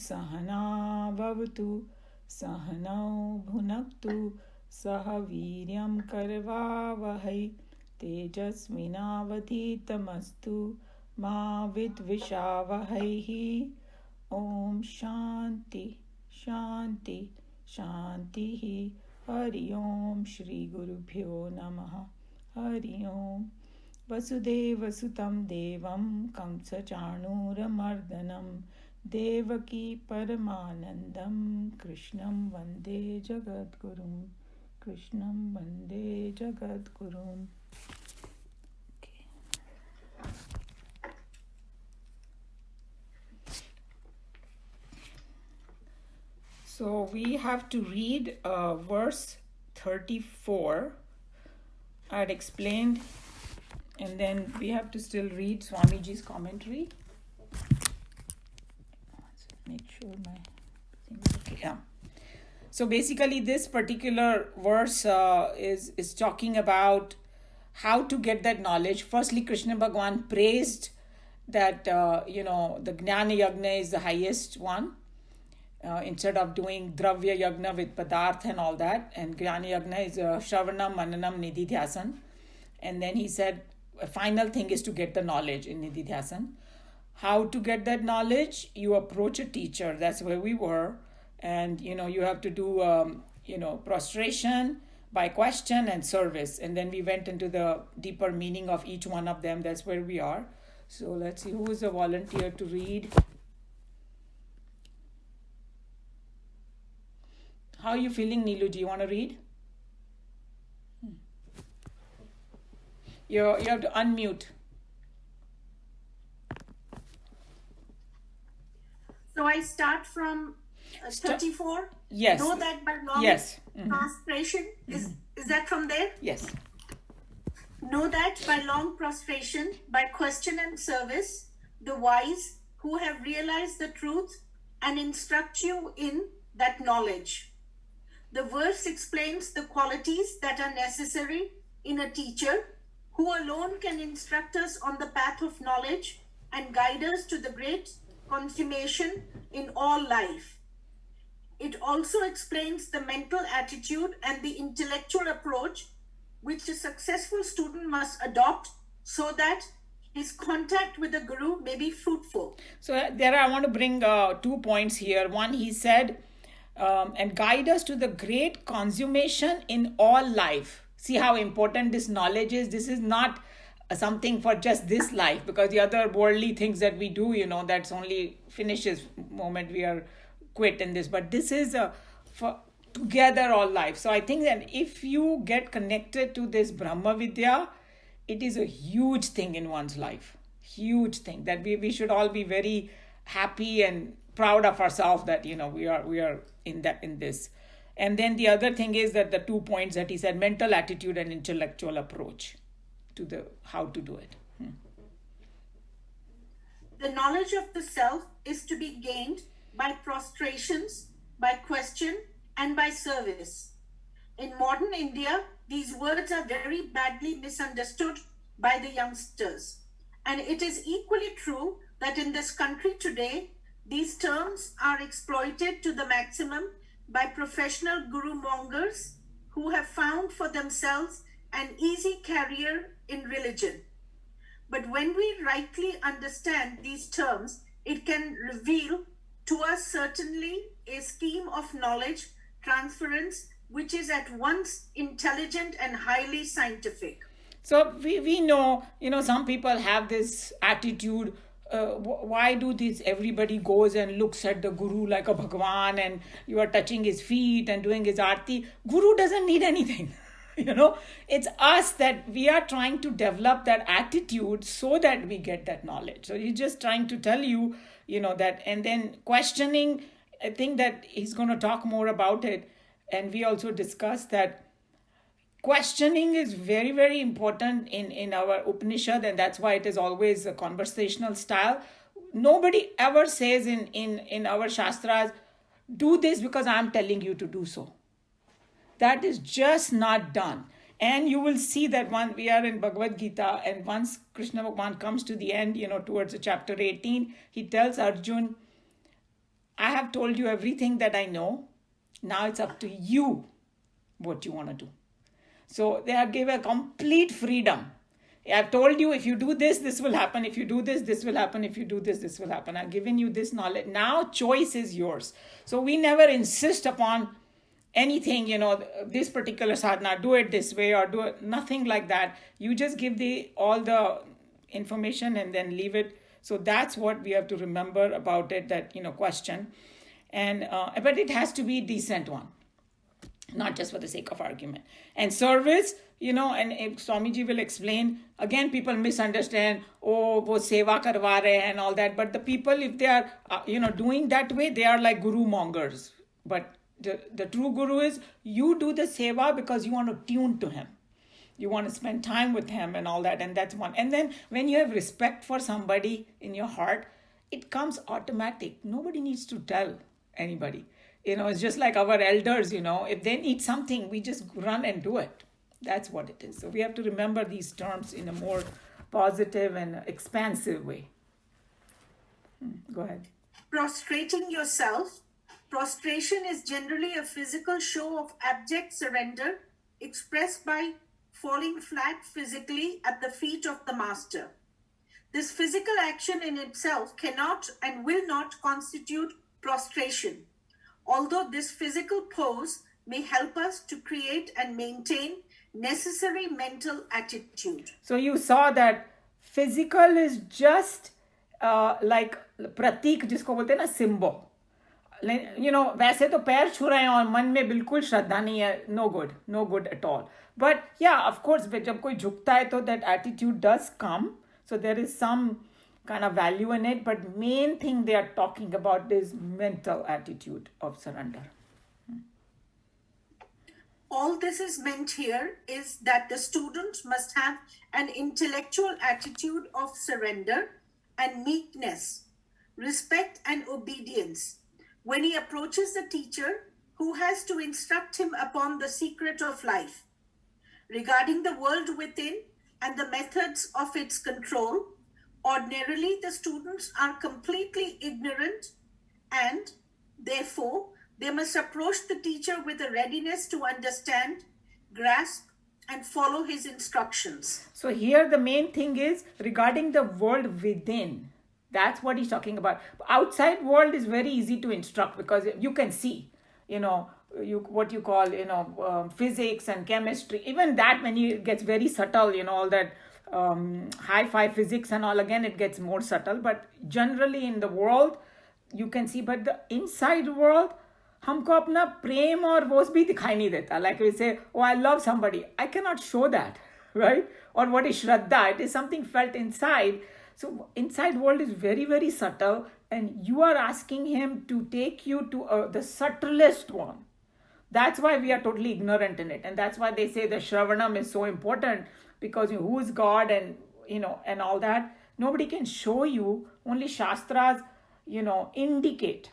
सहना भवतु सहनौ भुनक्तु सह वीर्यं करवावहै तेजस्विनावधीतमस्तु मा विद्विषावहैः ॐ शान्ति शान्ति शान्तिः हरि ओम श्री गुरुभ्यो नमः हरि ओम वसुदेवसुतं देवं कंसचाणूरमर्दनं देवकी परमानन्दं कृष्णं वन्दे जगद्गुरुं कृष्णं वन्दे जगद्गुरुं So we have to read verse 34. I had explained, and then we have to still read Swamiji's commentary. Make sure my thing is okay. Yeah. So basically, this particular verse is talking about how to get that knowledge. Firstly, Krishna Bhagavan praised that the Jnana Yagna is the highest one. Instead of doing Dravya Yagna with Padarth and all that, and Jnana Yagna is Shravanam, Mananam, Nididhyasan. And then he said, a final thing is to get the knowledge in Nididhyasan. How to get that knowledge? You approach a teacher. That's where we were. And, you have to do, prostration by question and service. And then we went into the deeper meaning of each one of them. That's where we are. So let's see, who is a volunteer to read? How are you feeling, Neelu? Do you want to read? You have to unmute. So I start from 34? Yes. Know that by long prostration. Is that from there? Yes. Know that by long prostration, by question and service, the wise who have realized the truth and instruct you in that knowledge. The verse explains the qualities that are necessary in a teacher who alone can instruct us on the path of knowledge and guide us to the great consummation in all life. It also explains the mental attitude and the intellectual approach which a successful student must adopt so that his contact with the Guru may be fruitful. So there I want to bring 2 points here. One, he said, and guide us to the great consummation in all life. See how important this knowledge is. This is not something for just this life, because the other worldly things that we do, that's only finishes moment we are quit in this. But this is for together all life. So I think that if you get connected to this Brahma Vidya, it is a huge thing in one's life. Huge thing that we should all be very happy and proud of ourselves that we are in this. And then the other thing is that the 2 points that he said, mental attitude and intellectual approach to the how to do it. The knowledge of the self is to be gained by prostrations, by question, and by service. In modern India, these words are very badly misunderstood by the youngsters. And it is equally true that in this country today, these terms are exploited to the maximum by professional guru mongers who have found for themselves an easy career in religion. But when we rightly understand these terms, it can reveal to us certainly a scheme of knowledge transference which is at once intelligent and highly scientific. So we know, some people have this attitude, why do this? Everybody goes and looks at the Guru like a Bhagwan, and you are touching his feet and doing his arti. Guru doesn't need anything. It's us that we are trying to develop that attitude so that we get that knowledge. So he's just trying to tell you, that, and then questioning, I think that he's going to talk more about it. And we also discussed that questioning is very, very important in our Upanishad, and that's why it is always a conversational style. Nobody ever says in our Shastras, do this because I'm telling you to do so. That is just not done. And you will see that when we are in Bhagavad Gita, and once Krishna Bhagavan comes to the end, towards the chapter 18, he tells Arjun, I have told you everything that I know. Now it's up to you what you want to do. So they have given complete freedom. I've told you, if you do this, this will happen. If you do this, this will happen. If you do this, this will happen. I've given you this knowledge. Now choice is yours. So we never insist upon anything, this particular sadhana, do it this way or do it, nothing like that. You just give all the information and then leave it. So that's what we have to remember about it, that, question. And but it has to be a decent one, not just for the sake of argument. And service, and Swamiji will explain, again, people misunderstand, oh, wo seva karwa rahe and all that. But the people, if they are, doing that way, they are like guru mongers. But the true guru is, you do the seva because you want to tune to him. You want to spend time with him and all that. And that's one. And then when you have respect for somebody in your heart, it comes automatic. Nobody needs to tell anybody. It's just like our elders, if they need something, we just run and do it. That's what it is. So we have to remember these terms in a more positive and expansive way. Go ahead. Prostrating yourself. Prostration is generally a physical show of abject surrender expressed by falling flat physically at the feet of the master. This physical action in itself cannot and will not constitute prostration, although this physical pose may help us to create and maintain necessary mental attitude. So you saw that physical is just like pratik, जिसको बोलते हैं ना, symbol. वैसे तो पैर छू रहे हैं और मन में बिल्कुल श्रद्धा नहीं है, no good at all. But yeah, of course, जब कोई झुकता है तो that attitude does come. So there is some kind of value in it, but main thing they are talking about is mental attitude of surrender. All this is meant here is that the student must have an intellectual attitude of surrender and meekness, respect and obedience when he approaches the teacher who has to instruct him upon the secret of life. Regarding the world within and the methods of its control, ordinarily the students are completely ignorant, and therefore they must approach the teacher with a readiness to understand, grasp, and follow his instructions. So here the main thing is regarding the world within. That's what he's talking about. Outside world is very easy to instruct because you can see, what you call, physics and chemistry. Even that, when it gets very subtle, all that hi-fi physics and all, again, it gets more subtle. But generally in the world, you can see. But the inside world, हमको अपना प्रेम और वो भी दिखाई नहीं देता. Like we say, oh, I love somebody. I cannot show that, right? Or what is Shraddha? It is something felt inside. So inside world is very, very subtle, and you are asking him to take you to the subtlest one. That's why we are totally ignorant in it. And that's why they say the Shravanam is so important, because who is God and, and all that. Nobody can show you, only Shastras, indicate.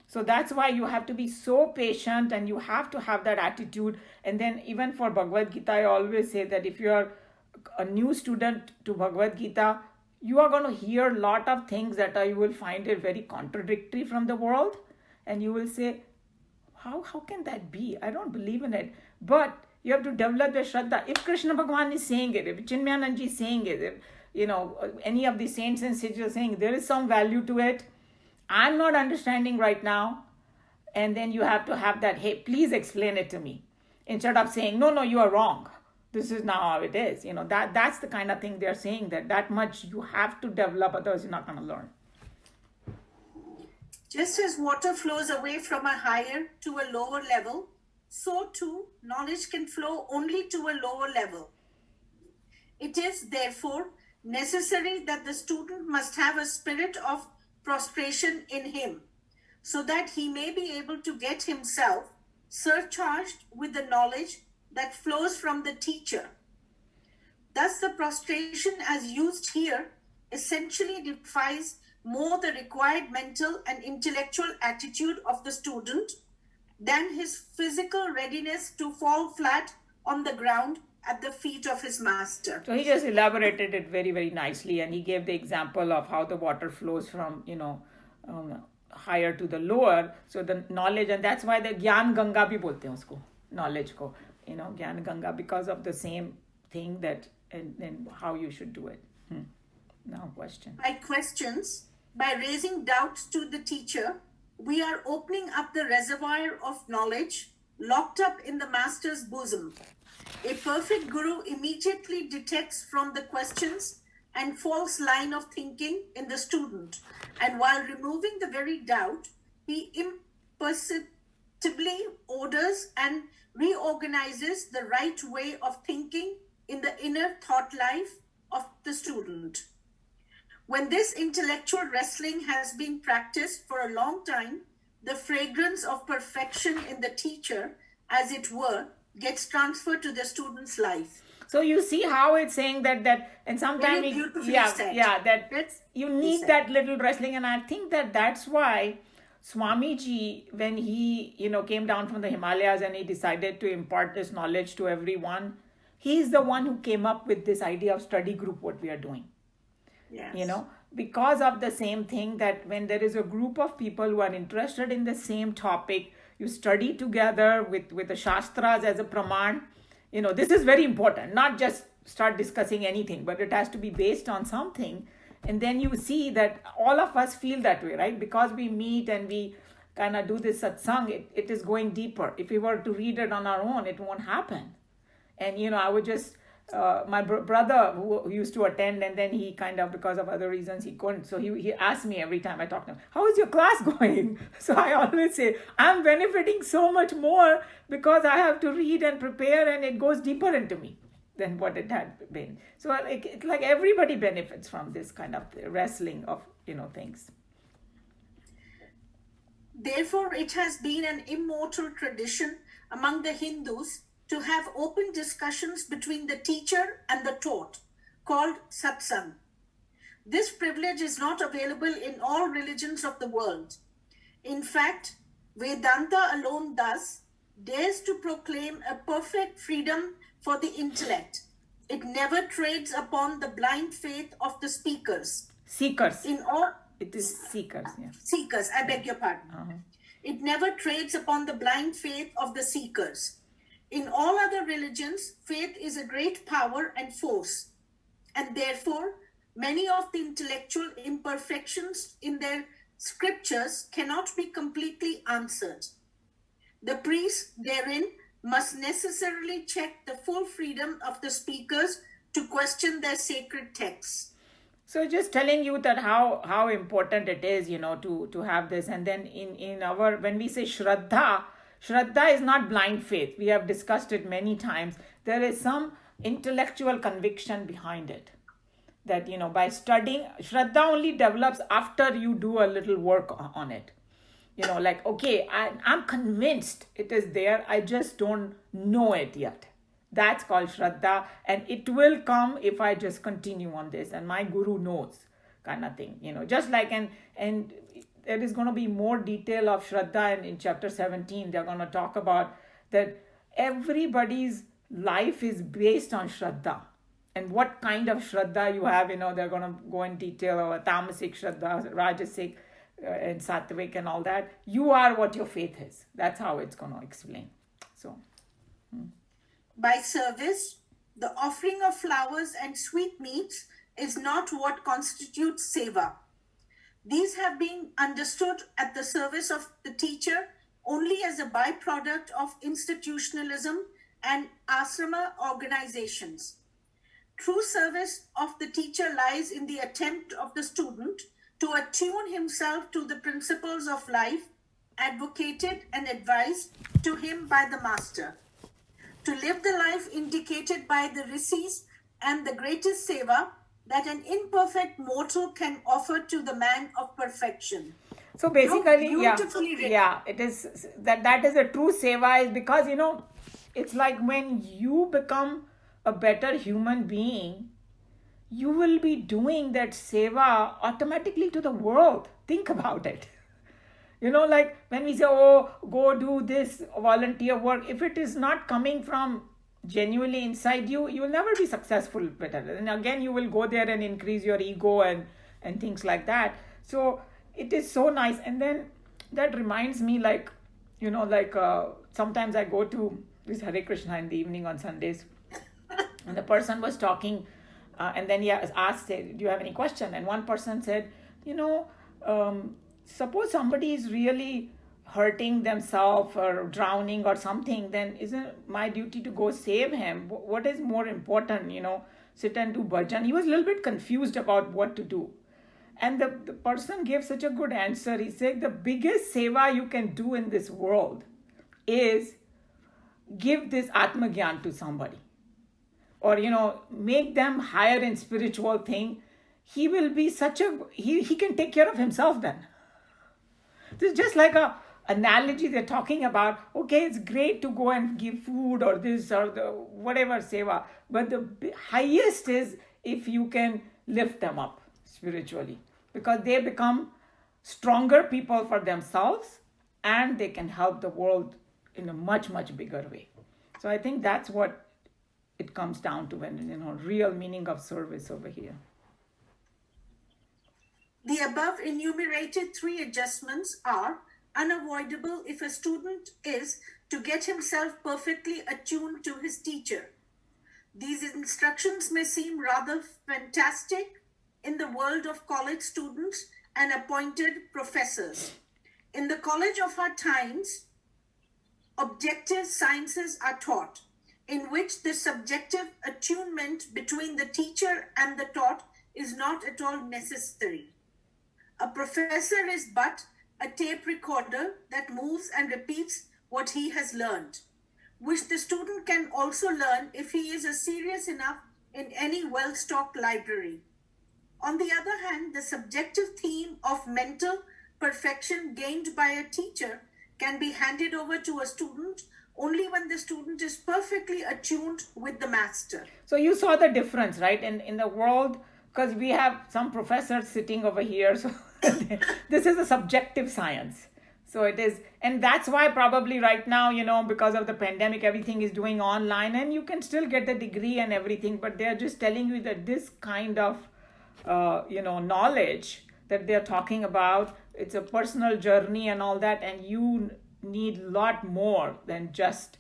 So that's why you have to be so patient and you have to have that attitude. And then even for Bhagavad Gita, I always say that if you are a new student to Bhagavad Gita, you are going to hear a lot of things that you will find it very contradictory from the world. And you will say, how can that be? I don't believe in it. But you have to develop the Shraddha. If Krishna Bhagavan is saying it, if Chinmayananji is saying it, if, any of the saints and sages are saying there is some value to it, I'm not understanding right now. And then you have to have that, hey, please explain it to me. Instead of saying, no, you are wrong. This is not how it is. That's the kind of thing they're saying, that much you have to develop, otherwise you're not going to learn. Just as water flows away from a higher to a lower level, so too knowledge can flow only to a lower level. It is therefore necessary that the student must have a spirit of prostration in him, so that he may be able to get himself surcharged with the knowledge that flows from the teacher. Thus the prostration as used here essentially defies more the required mental and intellectual attitude of the student than his physical readiness to fall flat on the ground at the feet of his master. So he just elaborated it very, very nicely, and he gave the example of how the water flows from, higher to the lower. So the knowledge, and that's why the Gyan Ganga bhi bolte hain usko, knowledge ko, Gyan Ganga, because of the same thing that, and how you should do it. Now question. By questions, by raising doubts to the teacher, we are opening up the reservoir of knowledge locked up in the master's bosom. A perfect guru immediately detects from the questions and false line of thinking in the student, and while removing the very doubt, he imperceptibly orders and reorganizes the right way of thinking in the inner thought life of the student. When this intellectual wrestling has been practiced for a long time, the fragrance of perfection in the teacher, as it were, gets transferred to the student's life. So you see how it's saying that and sometimes you need that little wrestling, and I think that's why Swamiji, when he came down from the Himalayas and he decided to impart this knowledge to everyone, he's the one who came up with this idea of study group, what we are doing. Yes. Because of the same thing, that when there is a group of people who are interested in the same topic, you study together with the Shastras as a praman. This is very important. Not just start discussing anything, but it has to be based on something. And then you see that all of us feel that way, right? Because we meet and we kind of do this satsang, it is going deeper. If we were to read it on our own, it won't happen. And, I would just, my brother who used to attend, and then he kind of, because of other reasons, he couldn't. So he asked me every time I talk to him, how is your class going? So I always say, I'm benefiting so much more because I have to read and prepare, and it goes deeper into me than what it had been. So like everybody benefits from this kind of wrestling of, things. Therefore, it has been an immortal tradition among the Hindus to have open discussions between the teacher and the taught, called satsang. This privilege is not available in all religions of the world. In fact, Vedanta alone thus dares to proclaim a perfect freedom for the intellect. It never trades upon the blind faith of the speakers. Seekers. It is seekers, yeah. Seekers, I beg your pardon. Uh-huh. It never trades upon the blind faith of the seekers. In all other religions, faith is a great power and force, and therefore, many of the intellectual imperfections in their scriptures cannot be completely answered. The priest therein must necessarily check the full freedom of the speakers to question their sacred texts. So just telling you that how important it is, to have this. And then in our, when we say Shraddha is not blind faith. We have discussed it many times. There is some intellectual conviction behind it. That, by studying, Shraddha only develops after you do a little work on it. Like, okay, I'm convinced it is there. I just don't know it yet. That's called Shraddha. And it will come if I just continue on this. And my guru knows, kind of thing. Just like, and there is going to be more detail of Shraddha in chapter 17. They're going to talk about that everybody's life is based on Shraddha. And what kind of Shraddha you have, they're going to go in detail of Tamasic Shraddha, Rajasic, and Sattvic and all that. You are what your faith is. That's how it's going to explain. So. By service, the offering of flowers and sweetmeats is not what constitutes seva. These have been understood at the service of the teacher only as a byproduct of institutionalism and asrama organizations. True service of the teacher lies in the attempt of the student to attune himself to the principles of life advocated and advised to him by the master, to live the life indicated by the rishis, and the greatest seva that an imperfect mortal can offer to the man of perfection. So basically, it is that is a true seva, is because, it's like when you become a better human being, you will be doing that seva automatically to the world. Think about it. Like when we say, oh, go do this volunteer work, if it is not coming from genuinely inside you, you will never be successful better. And again, you will go there and increase your ego and things like that. So it is so nice. And then that reminds me, like, sometimes I go to this Hare Krishna in the evening on Sundays, and the person was talking, and then he asked, do you have any question? And one person said, you know, suppose somebody is really hurting themselves or drowning or something, then isn't my duty to go save him? What is more important, sit and do bhajan? He was a little bit confused about what to do. And the person gave such a good answer. He said, the biggest seva you can do in this world is give this Atma Gyan to somebody. Or, make them higher in spiritual thing. He will be he can take care of himself then. This is just like a analogy they're talking about. Okay, it's great to go and give food or this or the whatever seva. But the highest is if you can lift them up spiritually. Because they become stronger people for themselves and they can help the world in a much, much bigger way. So I think that's what it comes down to when, real meaning of service over here. The above enumerated 3 adjustments are unavoidable if a student is to get himself perfectly attuned to his teacher. These instructions may seem rather fantastic in the world of college students and appointed professors. In the college of our times, objective sciences are taught, in which the subjective attunement between the teacher and the taught is not at all necessary. A professor is but a tape recorder that moves and repeats what he has learned, which the student can also learn if he is serious enough in any well-stocked library. On the other hand, the subjective theme of mental perfection gained by a teacher can be handed over to a student only when the student is perfectly attuned with the master. So you saw the difference, right? In the world, because we have some professors sitting over here. So this is a subjective science. So it is, and that's why probably right now, because of the pandemic, everything is doing online and you can still get the degree and everything, but they're just telling you that this kind of knowledge that they're talking about, it's a personal journey and all that, and you need a lot more than just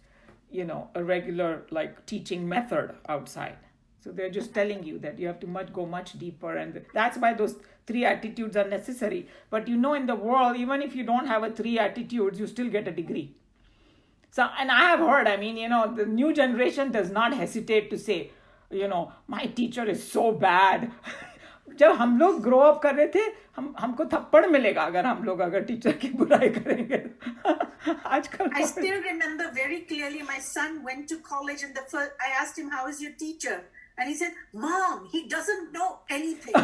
a regular like teaching method outside. So they're just telling you that you have to go much deeper, and that's why those 3 attitudes are necessary. But in the world, even if you don't have 3 attitudes, you still get a degree. So, and I have heard, the new generation does not hesitate to say, my teacher is so bad. जब हम लोग grow up कर रहे थे, हमको थप्पड़ मिलेगा अगर हम लोग टीचर की बुराई करेंगे. आजकल I still remember very clearly my son went to college and I asked him, how is your teacher? And he said, Mom, he doesn't know anything.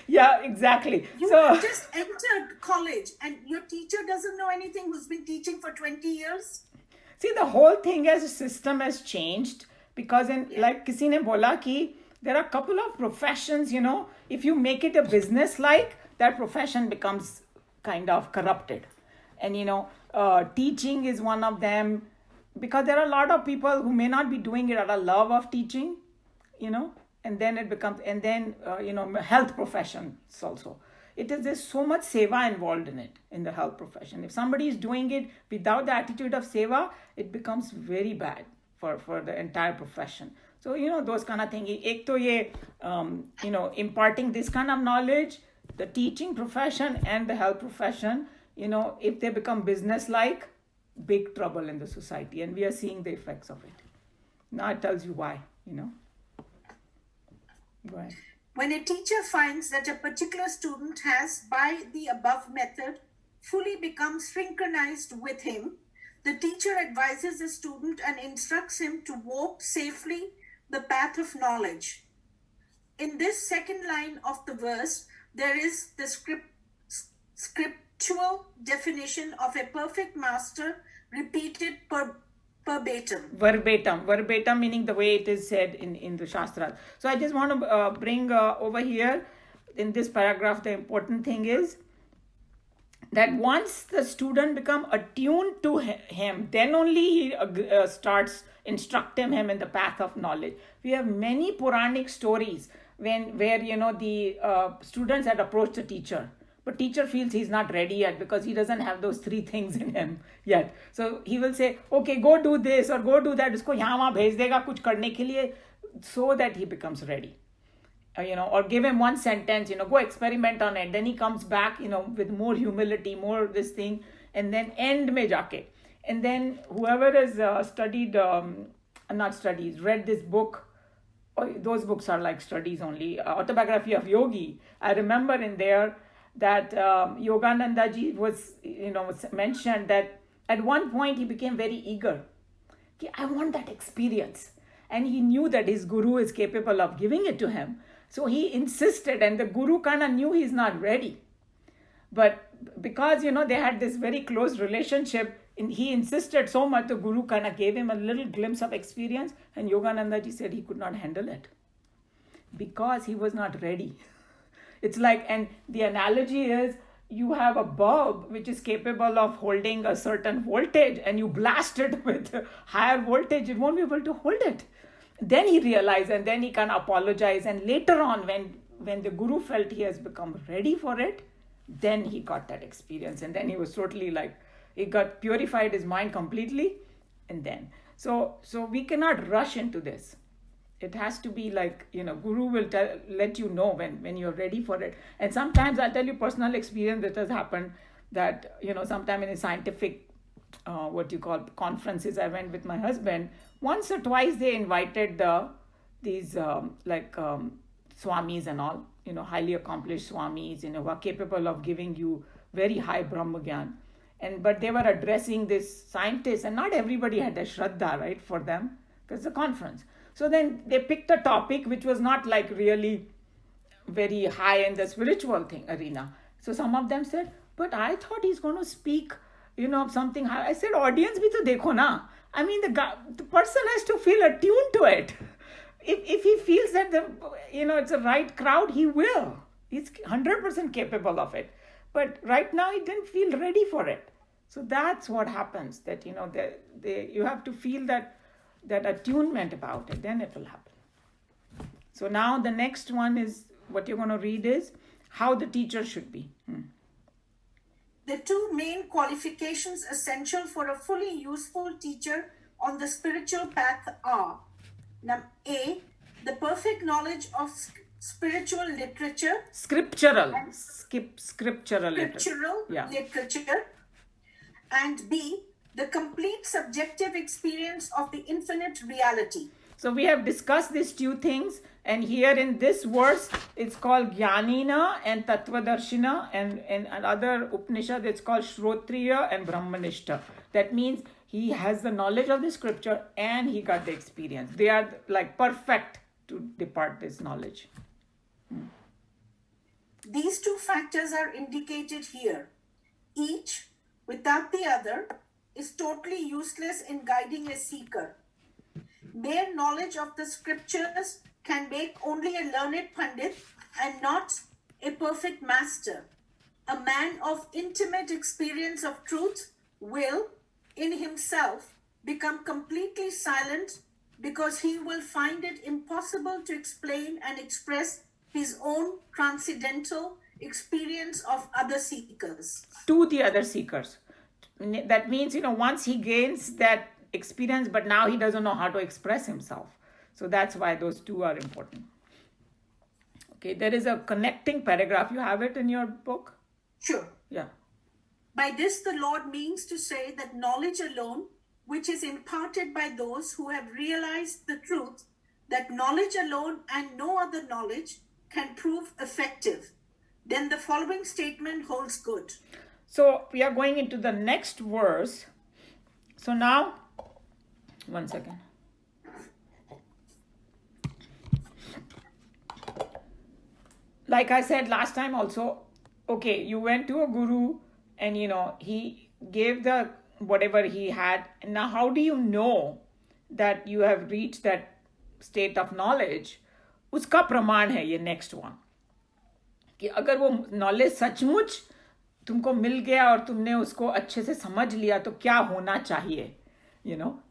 Yeah, exactly. You just entered college and your teacher doesn't know anything who's been teaching for 20 years. See, the whole thing as a system has changed because like किसी ने बोला कि there are a couple of professions, if you make it a business like, that profession becomes kind of corrupted. And, teaching is one of them because there are a lot of people who may not be doing it out of love of teaching, and then it becomes, and then, health professions also. There's so much seva involved in it, in the health profession. If somebody is doing it without the attitude of seva, it becomes very bad for the entire profession. So, those kind of things. Ek to ye, imparting this kind of knowledge, the teaching profession and the health profession, if they become business-like, big trouble in the society. And we are seeing the effects of it. Now it tells you why, Go ahead. When a teacher finds that a particular student has, by the above method, fully become synchronized with him, the teacher advises the student and instructs him to walk safely the path of knowledge. In this second line of the verse, there is the scriptural definition of a perfect master repeated verbatim. Verbatim meaning the way it is said in the Shastras. So I just want to bring over here in this paragraph, the important thing is that once the student become attuned to him, then only he starts instructing him in the path of knowledge. We have many Puranic stories where the students had approached the teacher, But teacher feels he's not ready yet because he doesn't have those three things in him yet. So he will say, okay, go do this or go do that. Usko yahan wahan bhej dega kuch karne ke liye, so that he becomes ready. Or give him one sentence, go experiment on it. Then he comes back, with more humility, more this thing, and then end mein jaake. And then whoever has read this book, those books are like studies only, Autobiography of Yogi. I remember in there that Yogananda ji was mentioned that at one point he became very eager. I want that experience. And he knew that his guru is capable of giving it to him. So he insisted, and the guru kind of knew he's not ready. But because, they had this very close relationship, he insisted so much, the guru kind of gave him a little glimpse of experience, and Yogananda ji said he could not handle it because he was not ready. It's like, and the analogy is, you have a bulb which is capable of holding a certain voltage, and you blast it with higher voltage, it won't be able to hold it. Then he realized, and then he kind of apologized, and later on when the guru felt he has become ready for it, then he got that experience, and then he was totally like, he got purified his mind completely. And then so we cannot rush into this. It has to be like, guru will let you know when you're ready for it. And sometimes I'll tell you personal experience that has happened, that sometime in a scientific conferences I went with my husband. Once or twice they invited these swamis and all, highly accomplished swamis, who are capable of giving you very high Brahma Gyan. But they were addressing this scientists, and not everybody had a shraddha, right, for them, because it's a conference. So then they picked a topic which was not like really very high in the spiritual thing arena. So some of them said, but I thought he's going to speak, something high. I said, audience bhi to dekho na. I mean, the person has to feel attuned to it. If he feels that it's a right crowd, he will. He's 100% capable of it. But right now, he didn't feel ready for it. So that's what happens. That you have to feel that attunement about it. Then it will happen. So now the next one is what you're going to read is how the teacher should be. The two main qualifications essential for a fully useful teacher on the spiritual path are: A, the perfect knowledge of spiritual literature. Scriptural literature. And B, the complete subjective experience of the infinite reality. So we have discussed these two things, and here in this verse, it's called Jnanina and Tattvadarshina, and in another Upanishad, it's called Shrotriya and Brahmanishta. That means he has the knowledge of the scripture and he got the experience. They are like perfect to depart this knowledge. These two factors are indicated here. Each, without the other, is totally useless in guiding a seeker. Mere knowledge of the scriptures can make only a learned pandit and not a perfect master. A man of intimate experience of truth will, in himself, become completely silent because he will find it impossible to explain and express his own transcendental experience of other seekers. To the other seekers. That means, once he gains that experience, but now he doesn't know how to express himself. So that's why those two are important. Okay, there is a connecting paragraph. You have it in your book? Sure. Yeah. By this, the Lord means to say that knowledge alone, which is imparted by those who have realized the truth, that knowledge alone and no other knowledge can prove effective. Then the following statement holds good. So we are going into the next verse. So now, one second. Like I said last time also, okay, you went to a guru and he gave the whatever he had. And now how do you know that you have reached that state of knowledge? Uska praman hai ye next one. कि अगर वो knowledge सचमुच तुमको मिल गया और तुमने उसको अच्छे से समझ लिया तो क्या होना चाहिए?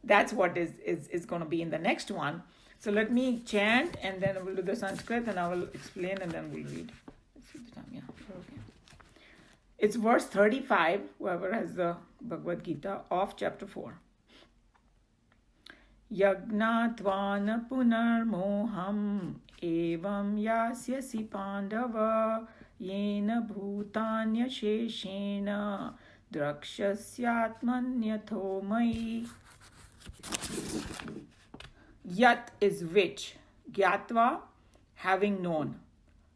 That's what is going to be in the next one. So let me chant and then we'll do the Sanskrit and I will explain and then we'll read. Let's see the time. Yeah, okay. It's verse 35, whoever has the Bhagavad Gita, of chapter 4. Yagnatvan punarmoham evam yasyasi pandava yena bhutanya sheshena drakshasyaatmanyatho mai. Yat is which. Gyatva, having known.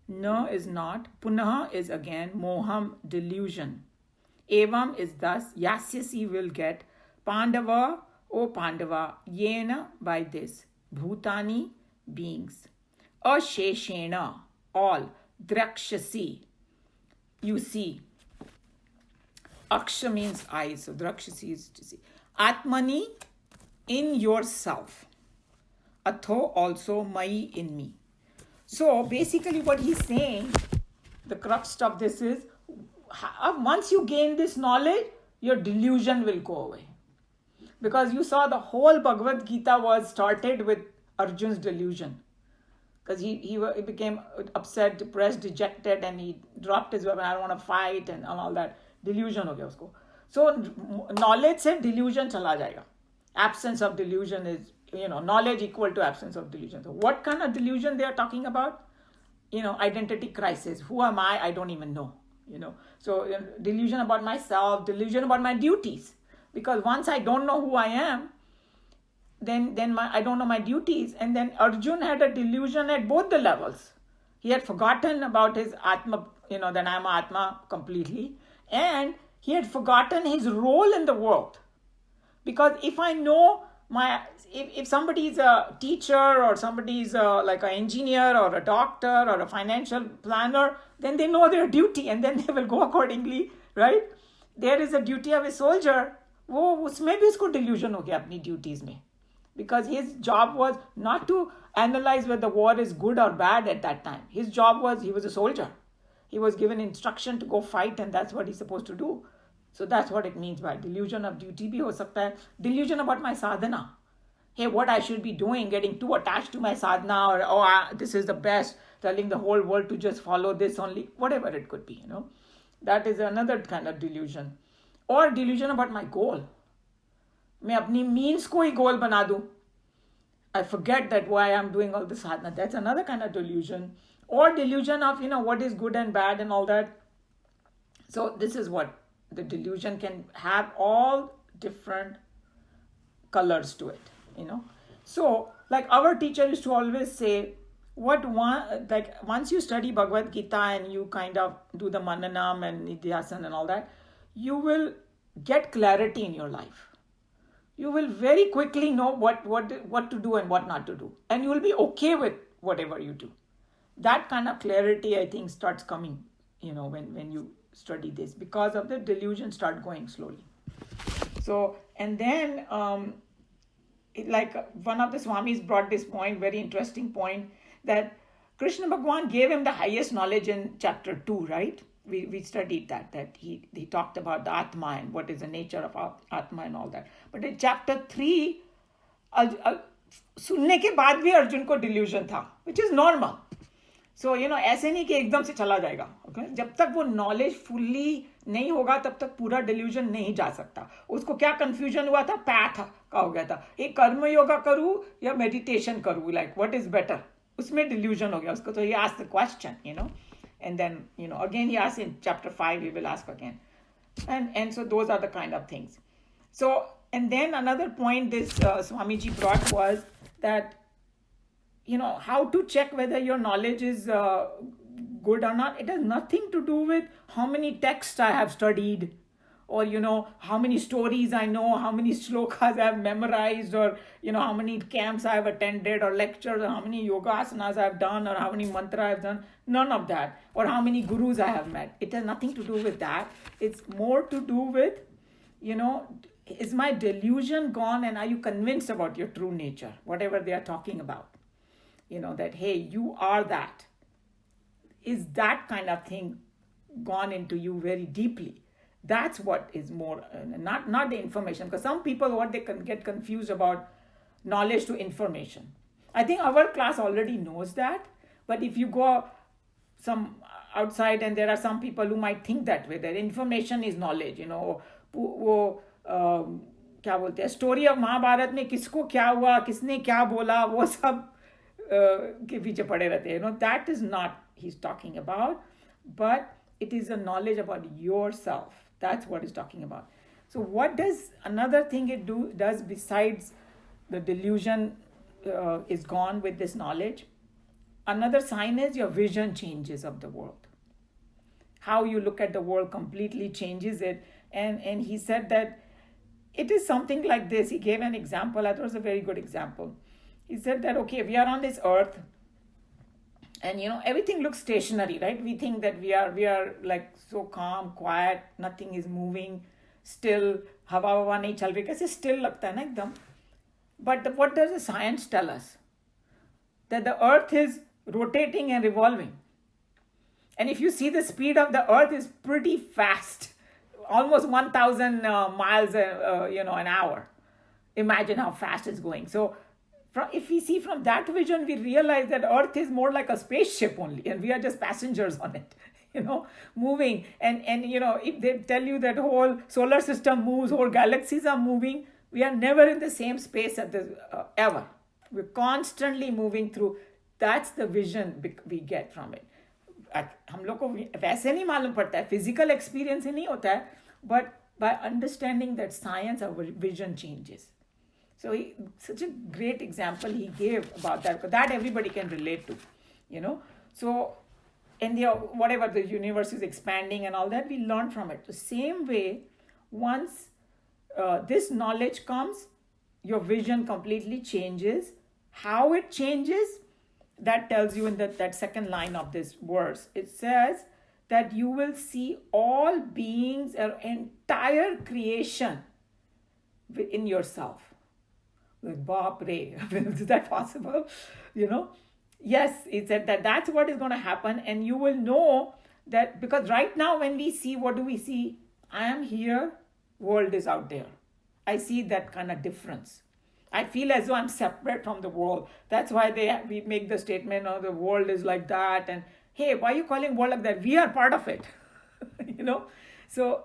Na is not. Punaha is again. Moham, delusion. Evam is thus. Yasyasi will get. Pandava, O Pandava. Yena, by this. Bhutani, beings. Asheshena, all. Drakshasi, you see. Aksha means eyes, so drakshasi is to see. Atmani, in yourself. Atho, also, mai, in me. So basically what he's saying, the crux of this is, once you gain this knowledge, your delusion will go away. Because you saw the whole Bhagavad Gita was started with Arjun's delusion. Because he became upset, depressed, dejected, and he dropped his weapon. I don't want to fight and all that. Delusion ho gaya usko. So knowledge se delusion chala jayega. Absence of delusion is, knowledge equal to absence of delusion. So what kind of delusion they are talking about? Identity crisis. Who am I? I don't even know. So delusion about myself, delusion about my duties. Because once I don't know who I am, then I don't know my duties. And then Arjun had a delusion at both the levels. He had forgotten about his Atma, that I am Atma completely. And he had forgotten his role in the world. Because if I know if somebody is a teacher or somebody is like an engineer or a doctor or a financial planner, then they know their duty and then they will go accordingly, right? There is a duty of a soldier. वो उसमें भी उसको delusion हो गया अपनी duties में. Because his job was not to analyze whether the war is good or bad at that time. His job was, he was a soldier. He was given instruction to go fight and that's what he's supposed to do. So that's what it means by delusion of duty bhi ho sakta hai. Delusion about my sadhana. Hey, what I should be doing, getting too attached to my sadhana, or this is the best, telling the whole world to just follow this only, whatever it could be, That is another kind of delusion. Or delusion about my goal. मैं अपनी means को ही goal बना दूं. I forget that why I'm doing all this sadhana. That's another kind of delusion. Or delusion of, what is good and bad and all that. So this is what the delusion can have, all different colors to it, So like our teacher used to always say, once you study Bhagavad Gita and you kind of do the mananam and nidhyasana and all that, you will get clarity in your life. You will very quickly know what to do and what not to do. And you will be okay with whatever you do. That kind of clarity, I think, starts coming, when you study this, because of the delusion start going slowly. So, and then, like one of the Swamis brought this point, very interesting point, that Krishna Bhagwan gave him the highest knowledge in chapter 2, right? We studied that he talked about the Atma and what is the nature of Atma and all that. But in chapter 3, सुनने के बाद भी अर्जुन को delusion था, which is normal. So, ऐसे नहीं कि एकदम से चला जाएगा. Okay? जब तक वो knowledge fully नहीं होगा तब तक पूरा delusion नहीं जा सकता. उसको क्या confusion हुआ था? Path का हो गया था. एक कर्म योगा करूँ या meditation करूँ, like what is better? उसमें delusion हो गया उसको. तो he asked the question, And then, again he asks in chapter 5, he will ask again. And so those are the kind of things. So, and then another point this Swamiji brought was that, how to check whether your knowledge is good or not. It has nothing to do with how many texts I have studied, or, how many stories I know, how many shlokas I have memorized, or, how many camps I have attended, or lectures, or how many yoga asanas I have done, or how many mantra I have done. None of that. Or how many gurus I have met. It has nothing to do with that. It's more to do with, is my delusion gone and are you convinced about your true nature? Whatever they are talking about. That, hey, you are that. Is that kind of thing gone into you very deeply? That's what is more, not the information. Because some people, what they can get confused about knowledge to information. I think our class already knows that. But if you go some outside, and there are some people who might think that way, that information is knowledge, वो क्या बोलते हैं, story of Mahabharat में किसको क्या हुआ, किसने क्या बोला, वो सब के पीछे पड़े रहते हैं. That is not he's talking about, but it is a knowledge about yourself. That's what he's talking about. So what does another thing it does besides the delusion is gone with this knowledge? Another sign is your vision changes of the world. How you look at the world completely changes it. And he said that it is something like this. He gave an example. I thought it was a very good example. He said that, okay, we are on this earth, and everything looks stationary, right? We think that we are like so calm, quiet, nothing is moving, still, हवा ववा नहीं चल रही, कैसे still लगता है ना एकदम. But what does the science tell us? That the earth is rotating and revolving. And if you see, the speed of the earth is pretty fast, almost 1,000 miles an hour. Imagine how fast it's going. So if we see from that vision, we realize that earth is more like a spaceship only, and we are just passengers on it, moving. And if they tell you that whole solar system moves, whole galaxies are moving, we are never in the same space at this ever. We're constantly moving through. That's the vision we get from it. हम लोग को वैसे नहीं मालूम पड़ता है, physical experience ही नहीं होता है, but by understanding that science, our vision changes. So such a great example he gave about that, because that everybody can relate to, So, and whatever the universe is expanding and all that, we learn from it. The same way, once this knowledge comes, your vision completely changes. How it changes, that tells you in that second line of this verse. It says that you will see all beings, or entire creation in yourself. Like, Baap re, is that possible? Yes, it said that that's what is going to happen, and you will know that, because right now when we see, what do we see? I am here, world is out there. I see that kind of difference. I feel as though I'm separate from the world. That's why we make the statement, the world is like that, and hey, why are you calling world like that? We are part of it. So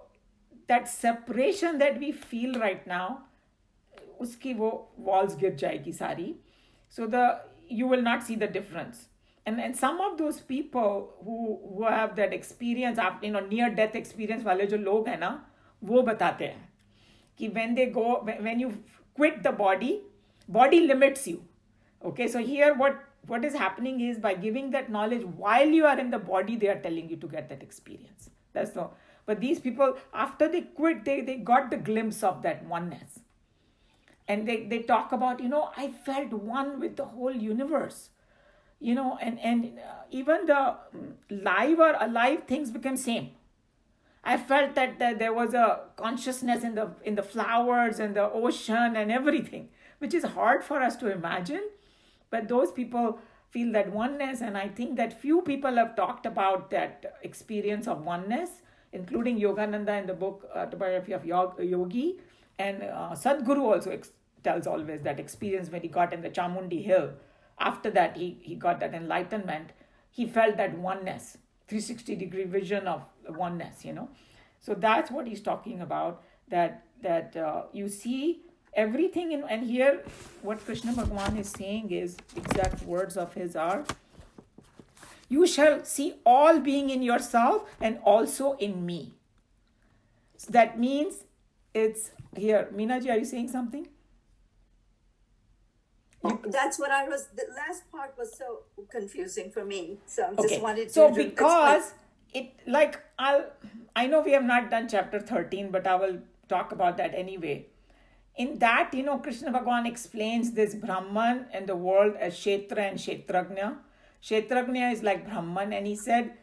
that separation that we feel right now, uski wo walls गिर जाएगी सारी. So you will not see the difference. And some of those people who have that experience, near death experience वाले जो लोग हैं ना, वो बताते हैं कि when you quit the body limits you. Okay, so here what is happening is, by giving that knowledge while you are in the body, they are telling you to get that experience. That's all. But these people, after they quit, they got the glimpse of that oneness. And they talk about, I felt one with the whole universe. And even the live or alive things became same. I felt that there was a consciousness in the flowers and the ocean and everything, which is hard for us to imagine. But those people feel that oneness, and I think that few people have talked about that experience of oneness, including Yogananda in the book Autobiography of Yogi, and Sadhguru also tells always that experience when he got in the Chamundi Hill. After that, he got that enlightenment. He felt that oneness, 360-degree vision of oneness, So that's what he's talking about, that you see everything in, and here what Krishna Bhagavan is saying is, exact words of his are, you shall see all being in yourself and also in me. So that means it's here. Meenaji, are you saying something? That's what the last part was so confusing for me. So I just wanted to So because I know we have not done chapter 13, but I will talk about that anyway. In that, Krishna Bhagavan explains this Brahman and the world as Kshetra and Kshetragna. Kshetragna is like Brahman, and he said,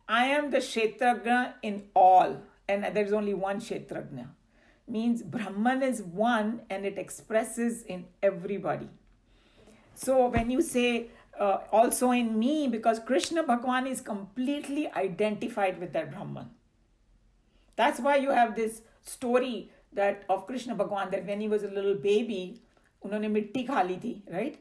I am the Kshetragna in all, and there's only one Kshetragna. Means Brahman is one, and it expresses in everybody. So when you say also in me, because Krishna Bhagavan is completely identified with that Brahman. That's why you have this story that of Krishna Bhagavan, that when he was a little baby, उन्होंने मिट्टी खा ली थी, right?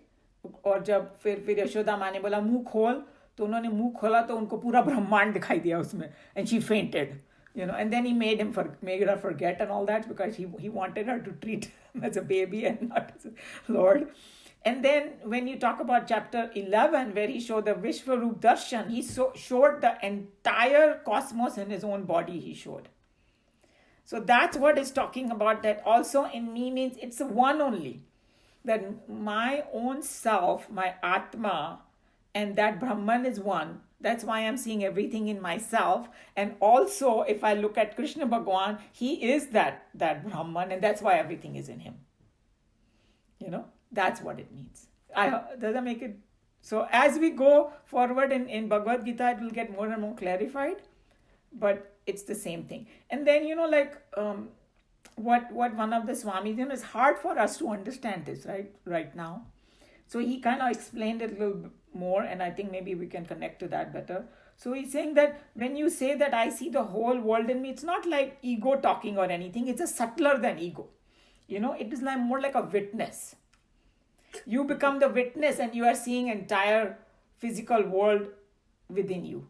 और जब फिर यशोदा माँ ने बोला मुंह खोल, तो उन्होंने मुंह खोला तो उनको पूरा ब्रह्मांड दिखाई दिया उसमें, and she fainted, and then he made her forget and all that, because he wanted her to treat him as a baby and not as a Lord. And then when you talk about chapter 11, where he showed the Vishwarup Darshan, he showed the entire cosmos in his own body, he showed. So that's what it's talking about, that also in me means it's one only. That my own self, my Atma, and that Brahman is one. That's why I'm seeing everything in myself. And also, if I look at Krishna Bhagwan, he is that Brahman, and that's why everything is in him. That's what it means. Does that make it? So as we go forward in Bhagavad Gita, it will get more and more clarified, but it's the same thing. And then, what one of the Swamis, it's hard for us to understand this right now. So he kind of explained it a little bit more, and I think maybe we can connect to that better. So he's saying that when you say that I see the whole world in me, it's not like ego talking or anything. It's a subtler than ego. It is like more like a witness. You become the witness and you are seeing entire physical world within you.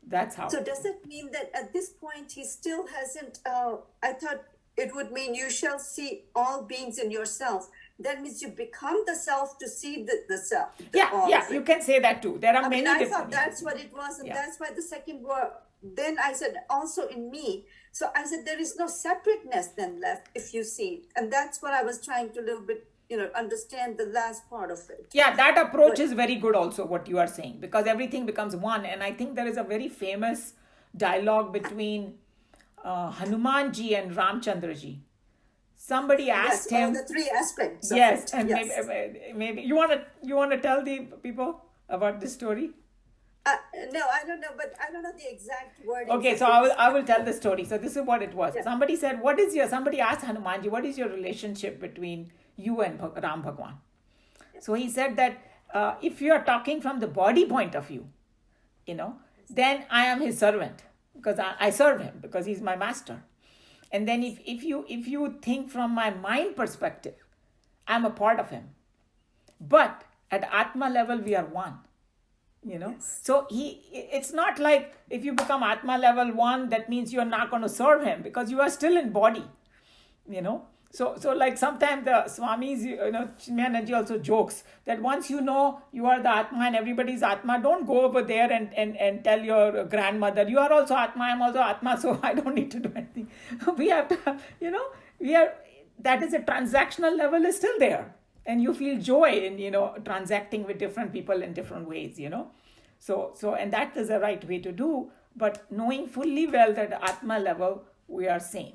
That's how. So does that mean that at this point he still hasn't, I thought it would mean you shall see all beings in yourself. That means you become the self to see the self. Yeah, you can say that too. There are many I different. thought that's what it was, and that's why the second word. Then I said also in me. So I said there is no separateness then left if you see, and that's what I was trying to a little bit, understand the last part of it. Yeah, that approach is very good also, what you are saying, because everything becomes one. And I think there is a very famous dialogue between Hanumanji and Ramchandraji. Somebody asked him the three aspects. Yes, and maybe you want to tell the people about this story. No, I don't know, but I don't know the exact wording. Okay, so I will tell the story. So this is what it was. Yeah. Somebody said, somebody asked Hanumanji, what is your relationship between you and Ram Bhagwan? So he said that if you are talking from the body point of view, then I am his servant, because I serve him, because he's my master. And then if you think from my mind perspective, I'm a part of him. But at Atma level, we are one. Yes. So it's not like if you become Atma level 1, that means you're not going to serve him, because you are still in body. So like sometimes the Swamis, Chinmayanandaji also jokes that once you know you are the Atma and everybody's Atma, don't go over there and tell your grandmother, you are also Atma, I'm also Atma, so I don't need to do anything. We have to, that is a transactional level is still there. And you feel joy in, transacting with different people in different ways, So, and that is the right way to do, but knowing fully well that at Atma level, we are same,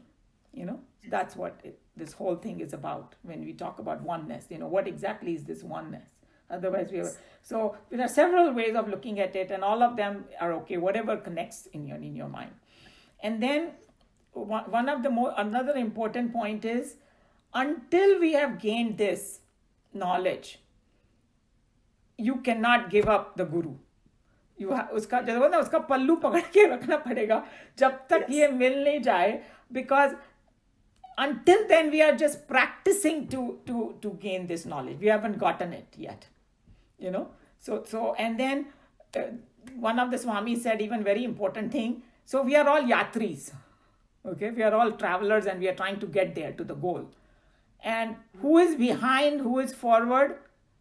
That's what this whole thing is about when we talk about oneness, what exactly is this oneness? Otherwise, so there are several ways of looking at it, and all of them are okay, whatever connects in your mind. And then one of the another important point is, until we have gained this knowledge, you cannot give up the guru. उसका पल्लू पकड़ के रखना पड़ेगा जब तक ये मिल नहीं जाए, because until then we are just practicing to gain this knowledge. We haven't gotten it yet, So and then one of the Swamis said even very important thing. So we are all yatris, okay? We are all travelers and we are trying to get there to the goal. And who is behind, who is forward?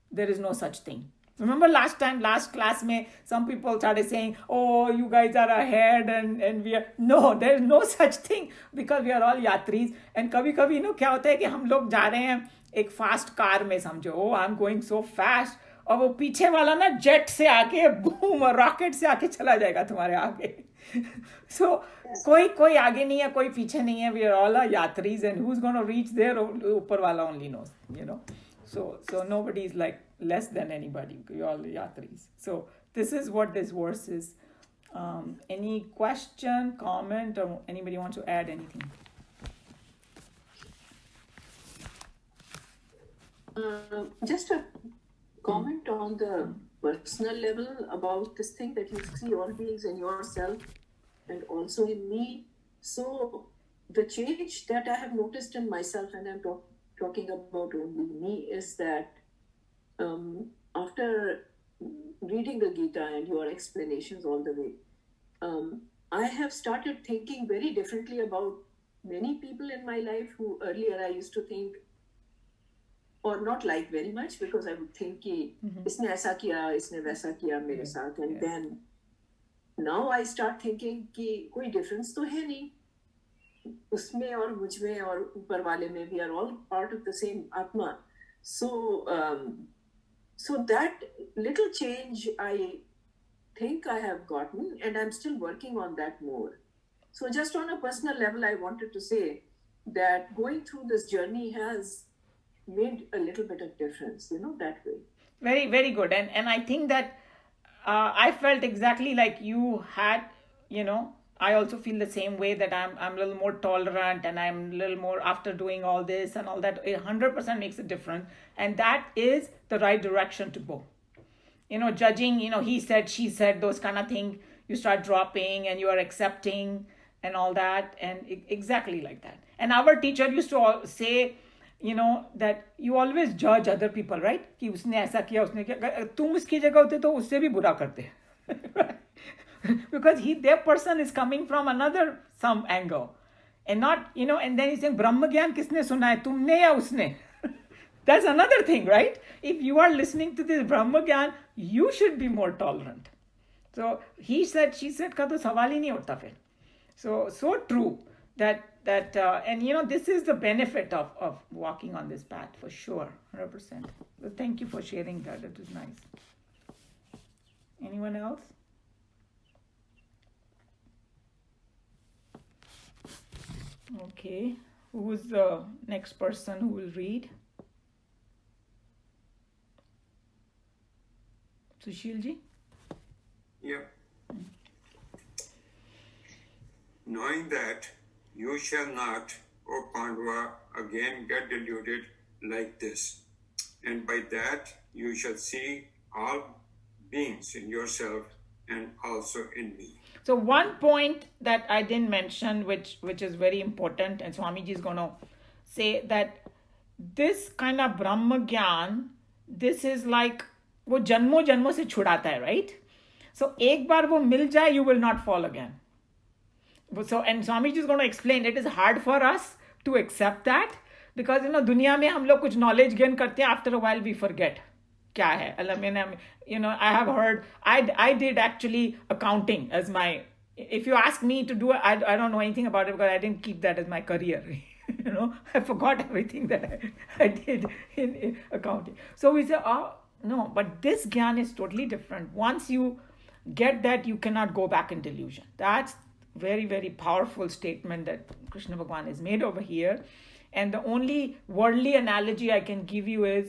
There is no such thing. Remember last class, some people started saying, oh, you guys are ahead and we are... No, there is no such thing, because we are all yatris. And कभी-कभी क्या होता है कि हम लोग जा रहे हैं एक फास्ट कार में, समझो, oh, I'm going so fast, और वो पीछे वाला ना जेट से आके बूम रॉकेट से आके चला जाएगा तुम्हारे आगे. So कोई आगे नहीं है, कोई पीछे नहीं है. We are all yatris, and who's going to reach there? ऊपर वाला only knows, So nobody is like less than anybody. We all yatris. So this is what this verse is. Any question, comment, or anybody wants to add anything? Just a comment on the personal level about this thing that you see all beings in yourself and also in me. So the change that I have noticed in myself, and I'm talking about only me, is that after reading the Gita and your explanations all the way, I have started thinking very differently about many people in my life who earlier I used to think or not like very much, because I would think कि इसने ऐसा किया, इसने वैसा किया मेरे साथ, and then now I start thinking कि कोई difference तो है नहीं उसमें और मुझ में और ऊपर वाले में. We are all part of the same Atma. So that little change I think I have gotten, and I'm still working on that more. So just on a personal level, I wanted to say that going through this journey has made a little bit of difference, that way. Very, very good. And I think that I felt exactly like you had, I also feel the same way, that I'm a little more tolerant, and I'm a little more, after doing all this and all that, it 100% makes a difference. And that is the right direction to go. Judging, he said, she said, those kind of thing, you start dropping and you are accepting and all that. And exactly like that. And our teacher used to say, that you always judge other people, right? कि उसने ऐसा किया, उसने किया. तुम उसकी जगह होते तो उससे भी बुरा करते. Because their person is coming from another some angle, and not, and then he's saying Brahma Gyan kisne suna hai, tumne ya usne? That's another thing, right? If you are listening to this Brahma Gyan, you should be more tolerant. So he said, she said का तो सवाल ही नहीं उठता फिर. So true that and this is the benefit of walking on this path for sure, 100%. So thank you for sharing that. It was nice. Anyone else? Okay, who's the next person who will read? Sushilji? Yeah. Knowing that you shall not, O Pandava, again get deluded like this, and by that you shall see all beings in yourself and also in me. So one point that I didn't mention, which is very important, and Swamiji is going to say that this kind of Brahma Gyan, this is like वो जन्मों जन्मों से छुड़ाता है, right? So एक बार वो मिल जाए, you will not fall again. So, and Swamiji is going to explain, it is hard for us to accept that, because दुनिया में हम लोग कुछ knowledge gain करते हैं, after a while we forget क्या है. I have heard, I did actually accounting as my, if you ask me to do it, I don't know anything about it, because I didn't keep that as my career. I forgot everything that I did in accounting. So we say, oh no, but this Gyan is totally different. Once you get that, you cannot go back in delusion. That's very, very powerful statement that Krishna Bhagavan has made over here. And the only worldly analogy I can give you is,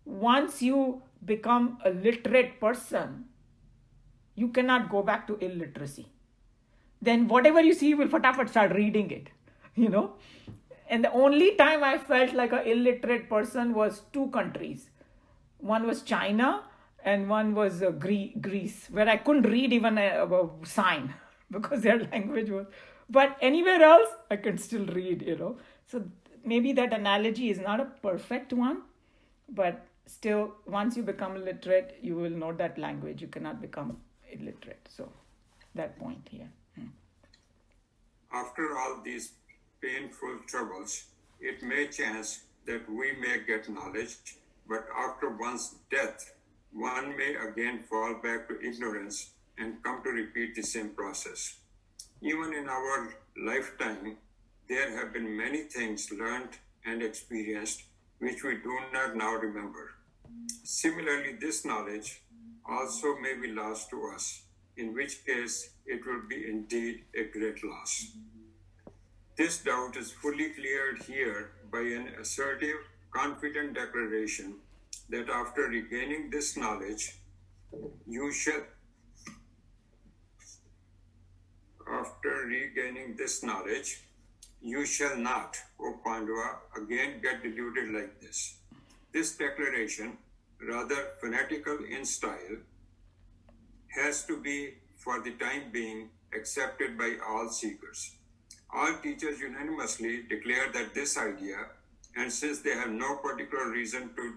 once you become a literate person, you cannot go back to illiteracy. Then whatever you see, you will fatafat start reading it, And the only time I felt like an illiterate person was two countries. One was China and one was Greece, where I couldn't read even a sign because their language was. But anywhere else, I can still read, So maybe that analogy is not a perfect one, but still, once you become literate, you will know that language. You cannot become illiterate. So that point here. After all these painful troubles, it may chance that we may get knowledge, but after one's death, one may again fall back to ignorance and come to repeat the same process. Even in our lifetime, there have been many things learned and experienced which we do not now remember. Similarly, this knowledge also may be lost to us, in which case it will be indeed a great loss. This doubt is fully cleared here by an assertive, confident declaration that after regaining this knowledge, you shall not, O Pandava, again get deluded like this. This declaration, rather fanatical in style, has to be, for the time being, accepted by all seekers. All teachers unanimously declare that this idea, and since they have no particular reason to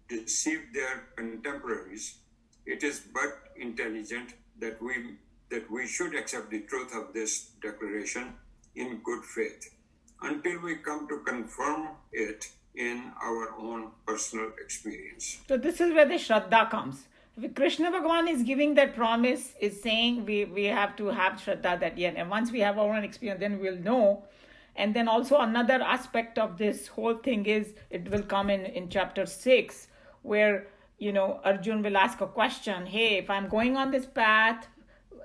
deceive their contemporaries, It is but intelligent that we should accept the truth of this declaration in good faith until we come to confirm it in our own personal experience. So this is where the Shraddha comes. Krishna Bhagavan is giving that promise, is saying we have to have Shraddha that, yeah, and once we have our own experience, then we'll know. And then also another aspect of this whole thing is, it will come in chapter 6, where, Arjun will ask a question. Hey, if I'm going on this path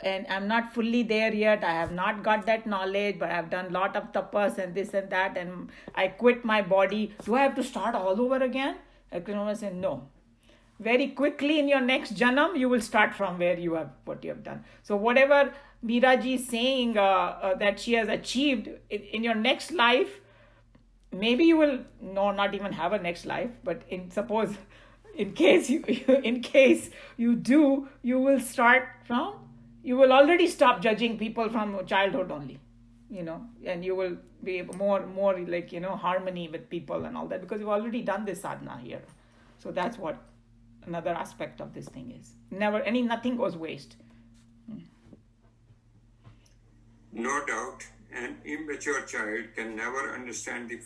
and I'm not fully there yet, I have not got that knowledge, but I've done a lot of tapas and this and that, and I quit my body, do I have to start all over again? And Krishna will say, no. Very quickly in your next janam, you will start from what you have done. So whatever Meeraji is saying that she has achieved in your next life, maybe you will not even have a next life, but in case you do, you will start from, you will already stop judging people from childhood only, and you will be more like, harmony with people and all that, because you've already done this sadhana here. So that's what another aspect of this thing is. Nothing goes waste. No doubt, an immature child can never understand the